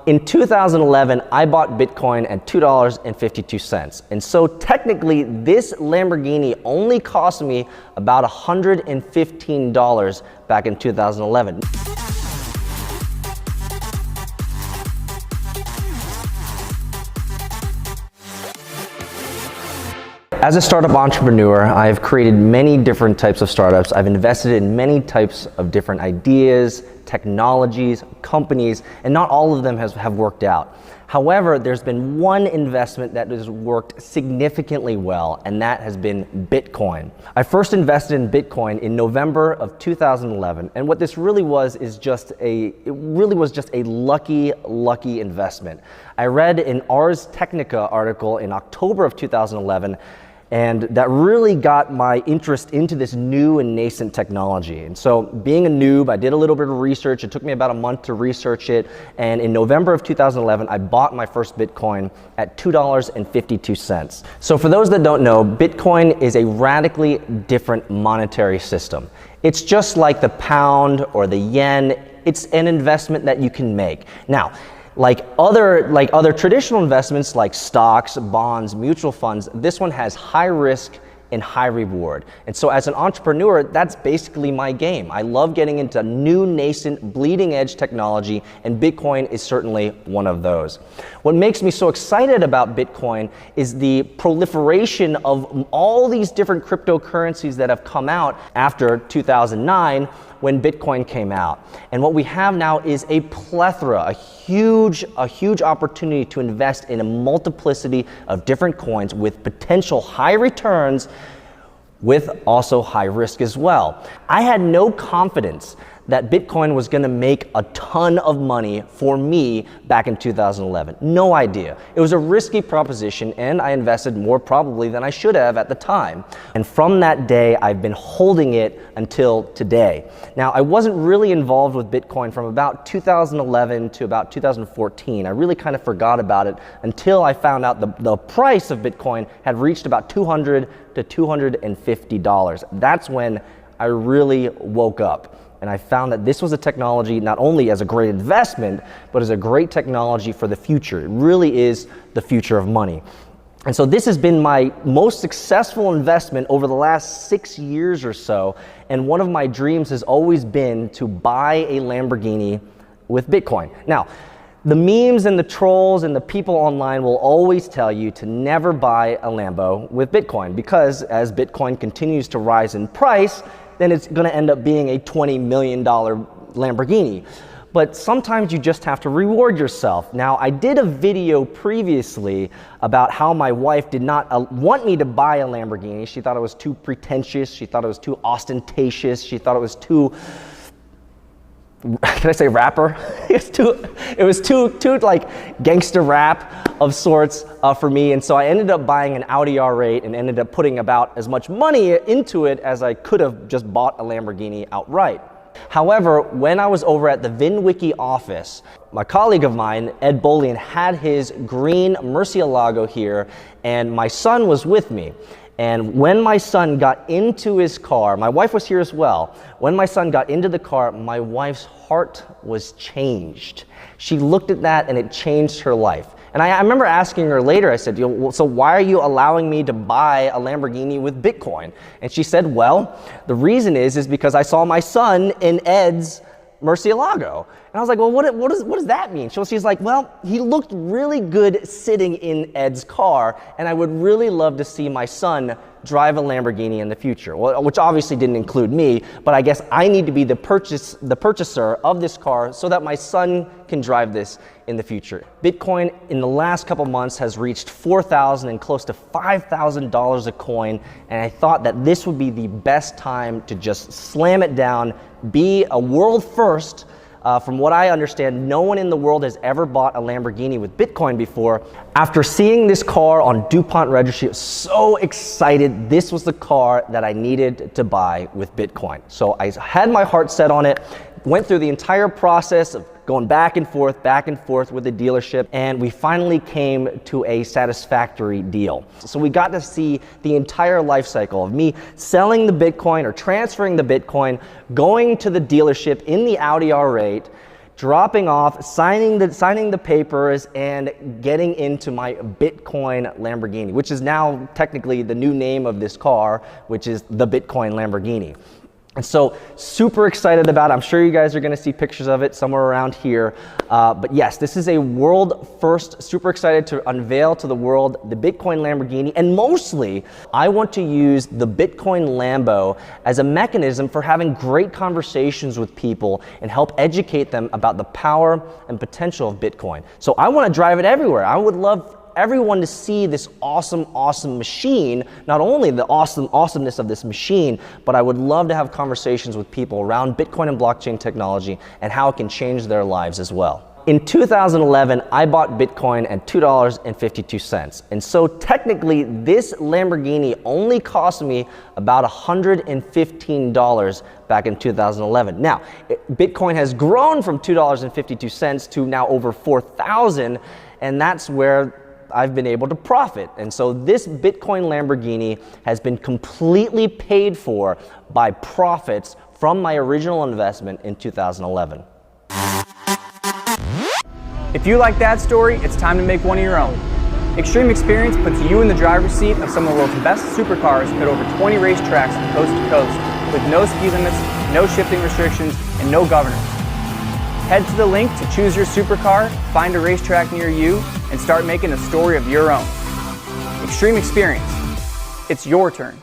In 2011, I bought Bitcoin at $2.52. And so technically, this Lamborghini only cost me about $115 back in 2011. As a startup entrepreneur, I have created many different types of startups. I've invested in many types of different ideas, technologies, companies, and not all of them have worked out. However, there's been one investment that has worked significantly well, and that has been Bitcoin. I first invested in Bitcoin in November of 2011, and what this really was is just a lucky investment. I read an Ars Technica article in October of 2011, and that really got my interest into this new and nascent technology. And so being a noob, I did a little bit of research. It took me about a month to research it. And in November of 2011, I bought my first Bitcoin at $2.52. So for those that don't know, Bitcoin is a radically different monetary system. It's just like the pound or the yen. It's an investment that you can make. Now, like other traditional investments like stocks, bonds, mutual funds, this one has high risk and high reward. And so as an entrepreneur, that's basically my game. I love getting into new, nascent, bleeding edge technology, and Bitcoin is certainly one of those. What makes me so excited about Bitcoin is the proliferation of all these different cryptocurrencies that have come out after 2009 when Bitcoin came out. And what we have now is a plethora, a huge opportunity to invest in a multiplicity of different coins with potential high returns, with also high risk as well. I had no confidence that Bitcoin was gonna make a ton of money for me back in 2011. No idea. It was a risky proposition, and I invested more probably than I should have at the time. And from that day, I've been holding it until today. Now, I wasn't really involved with Bitcoin from about 2011 to about 2014. I really kind of forgot about it until I found out the price of Bitcoin had reached about $200 to $250. That's when I really woke up. And I found that this was a technology not only as a great investment, but as a great technology for the future. It really is the future of money. And so this has been my most successful investment over the last 6 years or so. And one of my dreams has always been to buy a Lamborghini with Bitcoin. Now, the memes and the trolls and the people online will always tell you to never buy a Lambo with Bitcoin, because as Bitcoin continues to rise in price, then it's gonna end up being a $20 million Lamborghini. But sometimes you just have to reward yourself. Now, I did a video previously about how my wife did not want me to buy a Lamborghini. She thought it was too pretentious. She thought it was too ostentatious. She thought it was too, can I say rapper? It was too like gangster rap of sorts for me. And so I ended up buying an Audi R8 and ended up putting about as much money into it as I could have just bought a Lamborghini outright. However, when I was over at the VinWiki office, my colleague of mine, Ed Bolian, had his green Murcielago here, and my son was with me. And when my son got into his car, my wife was here as well. When my son got into the car, my wife's heart was changed. She looked at that and it changed her life. And I remember asking her later, I said, so why are you allowing me to buy a Lamborghini with Bitcoin? And she said, well, the reason is because I saw my son in Ed's Murcielago. And I was like, well, what does that mean? So she's like, well, he looked really good sitting in Ed's car, and I would really love to see my son drive a Lamborghini in the future. Well, which obviously didn't include me, but I guess I need to be the purchaser of this car so that my son can drive this in the future. Bitcoin in the last couple months has reached $4,000 and close to $5,000 a coin, and I thought that this would be the best time to just slam it down, be a world first. From what I understand, no one in the world has ever bought a Lamborghini with Bitcoin before. After seeing this car on DuPont registry, I was so excited. This was the car that I needed to buy with Bitcoin. So I had my heart set on it, went through the entire process of going back and forth with the dealership, and we finally came to a satisfactory deal. So we got to see the entire life cycle of me selling the Bitcoin or transferring the Bitcoin, going to the dealership in the Audi R8, dropping off, signing the papers, and getting into my Bitcoin Lamborghini, which is now technically the new name of this car, which is the Bitcoin Lamborghini. And so super excited about it. I'm sure you guys are gonna see pictures of it somewhere around here. But yes, this is a world first. Super excited to unveil to the world the Bitcoin Lamborghini. And mostly, I want to use the Bitcoin Lambo as a mechanism for having great conversations with people and help educate them about the power and potential of Bitcoin. So I wanna drive it everywhere. I would love everyone to see this awesome machine, not only the awesomeness of this machine, but I would love to have conversations with people around Bitcoin and blockchain technology and how it can change their lives as well. In 2011, I bought Bitcoin at $2.52. And so technically, this Lamborghini only cost me about $115 back in 2011. Now, Bitcoin has grown from $2.52 to now over 4,000, and that's where I've been able to profit. And so this Bitcoin Lamborghini has been completely paid for by profits from my original investment in 2011. If you like that story, it's time to make one of your own. Extreme Experience puts you in the driver's seat of some of the world's best supercars at over 20 racetracks from coast to coast, with no speed limits, no shifting restrictions, and no governors. Head to the link to choose your supercar, find a racetrack near you, and start making a story of your own. Extreme Experience. It's your turn.